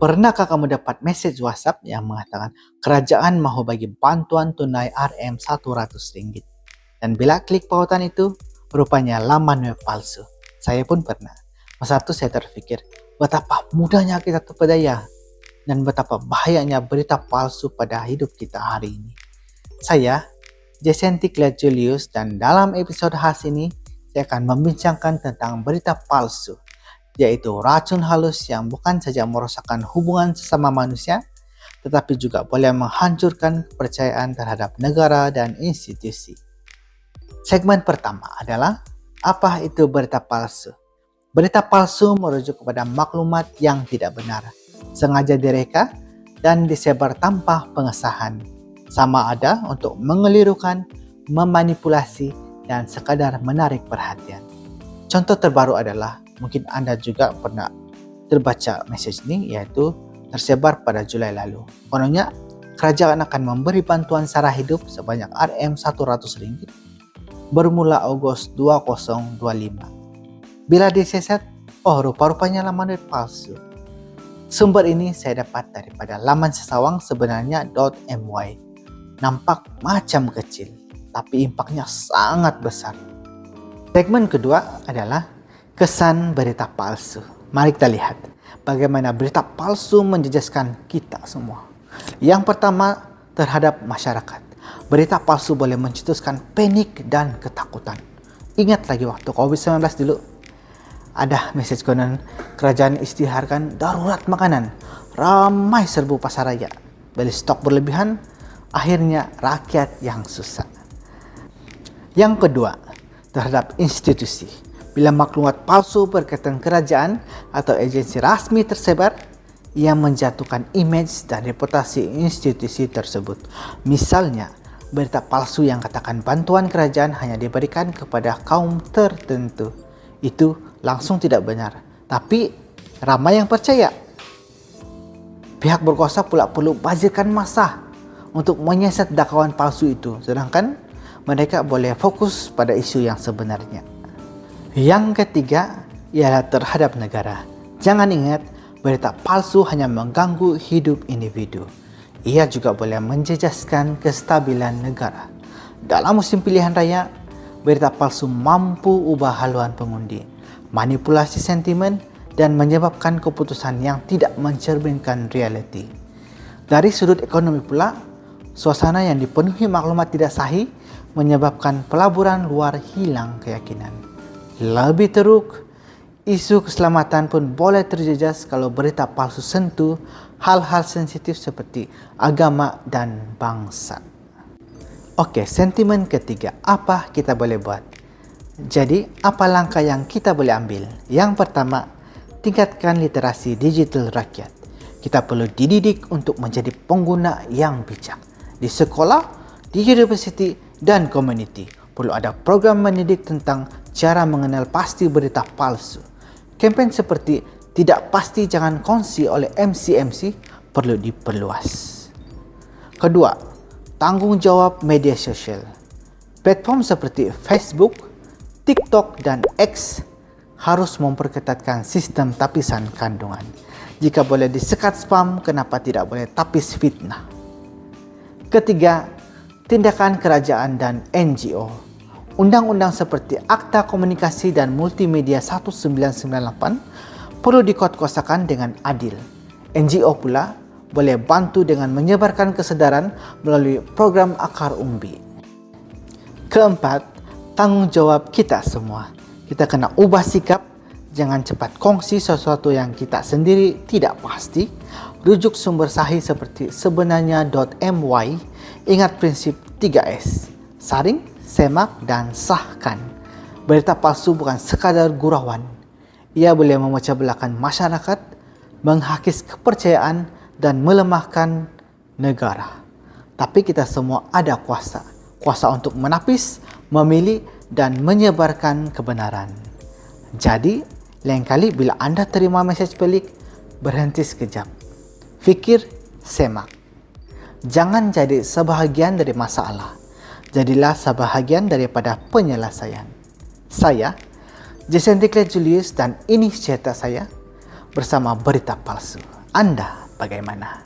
Pernahkah kamu dapat message WhatsApp yang mengatakan kerajaan mahu bagi bantuan tunai Rm100? Dan bila klik pautan itu, rupanya laman web palsu. Saya pun pernah. Masa itu saya terpikir, betapa mudahnya kita terpedaya dan betapa bahayanya berita palsu pada hidup kita hari ini. Saya, Jacinti Claire Julius, dan dalam episode khas ini, saya akan membincangkan tentang berita palsu, yaitu racun halus yang bukan saja merosakkan hubungan sesama manusia, tetapi juga boleh menghancurkan kepercayaan terhadap negara dan institusi. Segmen pertama adalah, apa itu berita palsu? Berita palsu merujuk kepada maklumat yang tidak benar, sengaja direka dan disebar tanpa pengesahan, sama ada untuk mengelirukan, memanipulasi, dan sekadar menarik perhatian. Contoh terbaru adalah, mungkin Anda juga pernah terbaca message ini, yaitu tersebar pada Julai lalu. Kononnya, kerajaan akan memberi bantuan sara hidup sebanyak Rm100 bermula Agustus 2025. Bila diseset, rupa-rupanya laman web palsu. Sumber ini saya dapat daripada laman sesawang sebenarnya.my. Nampak macam kecil, tapi impaknya sangat besar. Segmen kedua adalah kesan berita palsu. Mari kita lihat bagaimana berita palsu menjejaskan kita semua. Yang pertama, terhadap masyarakat. Berita palsu boleh mencetuskan panik dan ketakutan. Ingat lagi waktu COVID-19 dulu, ada message konon kerajaan isytiharkan darurat makanan. Ramai serbu pasar raya. Beli stok berlebihan, akhirnya rakyat yang susah. Yang kedua, terhadap institusi. Bila maklumat palsu berkaitan kerajaan atau agensi rasmi tersebar, ia menjatuhkan image dan reputasi institusi tersebut. Misalnya, berita palsu yang katakan bantuan kerajaan hanya diberikan kepada kaum tertentu. Itu langsung tidak benar, tapi ramai yang percaya. Pihak berkuasa pula perlu bazirkan massa untuk menyiasat dakwaan palsu itu, sedangkan mereka boleh fokus pada isu yang sebenarnya. Yang ketiga ialah terhadap negara. Jangan ingat, berita palsu hanya mengganggu hidup individu. Ia juga boleh menjejaskan kestabilan negara. Dalam musim pilihan raya, berita palsu mampu ubah haluan pengundi, manipulasi sentimen, dan menyebabkan keputusan yang tidak mencerminkan realiti. Dari sudut ekonomi pula, suasana yang dipenuhi maklumat tidak sahih menyebabkan pelaburan luar hilang keyakinan. Lebih teruk, isu keselamatan pun boleh terjejas kalau berita palsu sentuh hal-hal sensitif seperti agama dan bangsa. Oke, sentimen ketiga, apa kita boleh buat? Jadi, apa langkah yang kita boleh ambil? Yang pertama, tingkatkan literasi digital rakyat. Kita perlu dididik untuk menjadi pengguna yang bijak. Di sekolah, di universiti, dan community, perlu ada program mendidik tentang cara mengenal pasti berita palsu. Kempen seperti tidak pasti jangan kongsi oleh MC-MC perlu diperluas. Kedua, tanggung jawab media sosial. Platform seperti Facebook, TikTok, dan X harus memperketatkan sistem tapisan kandungan. Jika boleh disekat spam, kenapa tidak boleh tapis fitnah? Ketiga, tindakan kerajaan dan NGO. Undang-undang seperti Akta Komunikasi dan Multimedia 1998 perlu dikuatkuasakan dengan adil. NGO pula boleh bantu dengan menyebarkan kesedaran melalui program akar umbi. Keempat, tanggung jawab kita semua. Kita kena ubah sikap, jangan cepat kongsi sesuatu yang kita sendiri tidak pasti. Rujuk sumber sahih seperti sebenarnya.my. Ingat prinsip 3S, saring, semak, dan sahkan. Berita palsu bukan sekadar gurauan. Ia boleh memecah belahkan masyarakat, menghakis kepercayaan, dan melemahkan negara. Tapi kita semua ada kuasa untuk menapis, memilih, dan menyebarkan kebenaran. Jadi, lain kali bila Anda terima mesej pelik, berhenti sekejap. Fikir, semak. Jangan jadi sebahagian dari masalah. Jadilah sebahagian daripada penyelesaian. Saya, Jacinti Claire Julius, dan ini cerita saya bersama berita palsu. Anda bagaimana?